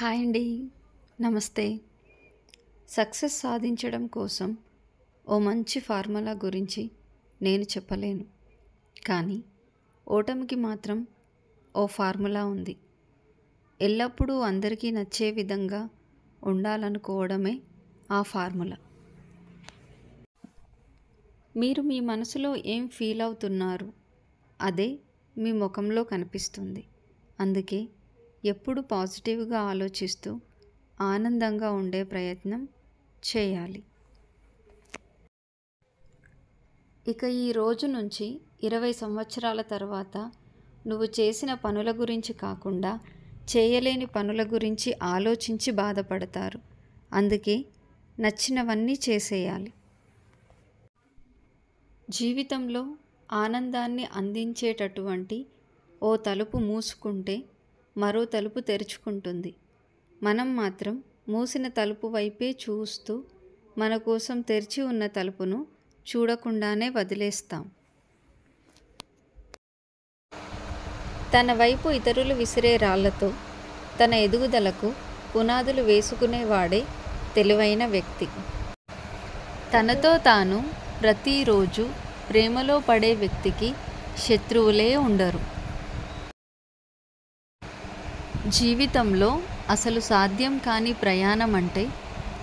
Hi అండి. నమస్తే. Success సాధించడం కోసం ఓ మంచి ఫార్ములా గురించి నేను చెప్పలేను. కానీ ఓటమికి మాత్రం ఓ ఫార్ములా ఉంది. ఎల్లప్పుడూ అందరికీ నచ్చే విధంగా ఉండాలనుకోవడమే ఆ ఫార్ములా. మీరు మీ మనసులో ఏం ఫీల్ అవుతున్నారు అదే మీ ముఖంలో కనిపిస్తుంది. అందుకే ఎప్పుడు పాజిటివ్గా ఆలోచిస్తూ ఆనందంగా ఉండే ప్రయత్నం చేయాలి. ఇక ఈ రోజు నుంచి 20 సంవత్సరాల తర్వాత నువ్వు చేసిన పనుల గురించి కాకుండా చేయలేని పనుల గురించి ఆలోచించి బాధపడతారు. అందుకే నచ్చినవన్నీ చేసేయాలి. జీవితంలో ఆనందాన్ని అందించేటటువంటి ఓ తలుపు మూసుకుంటే మరో తలుపు తెరుచుకుంటుంది. మనం మాత్రం మూసిన తలుపు వైపే చూస్తూ మన కోసం తెరిచి ఉన్న తలుపును చూడకుండానే వదిలేస్తాం. తన వైపు ఇతరులు విసిరే రాళ్లతో తన ఎదుగుదలకు పునాదులు వేసుకునేవాడే తెలివైన వ్యక్తి. తనతో తాను ప్రతిరోజు ప్రేమలో పడే వ్యక్తికి శత్రువులే ఉండరు. జీవితంలో అసలు సాధ్యం కాని ప్రయాణం అంటే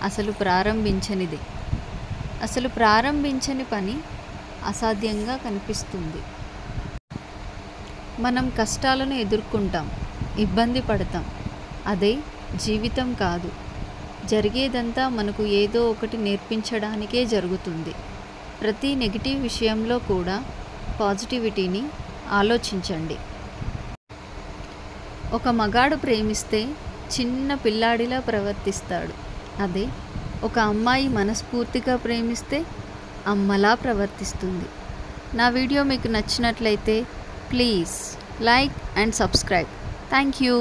అసలు ప్రారంభించనిదే. అసలు ప్రారంభించని పని అసాధ్యంగా కనిపిస్తుంది. మనం కష్టాలను ఎదుర్కొంటాం, ఇబ్బంది పడతాం. అదే జీవితం కాదు. జరిగేదంతా మనకు ఏదో ఒకటి నేర్పించడానికే జరుగుతుంది. ప్రతి నెగిటివ్ విషయంలో కూడా పాజిటివిటీని ఆలోచించండి. ఒక మగాడు ప్రేమిస్తే చిన్న పిల్లాడిలా ప్రవర్తిస్తాడు. అదే ఒక అమ్మాయి మనస్ఫూర్తిగా ప్రేమిస్తే అమ్మలా ప్రవర్తిస్తుంది. నా వీడియో మీకు నచ్చినట్లయితే please like and subscribe. Thank you.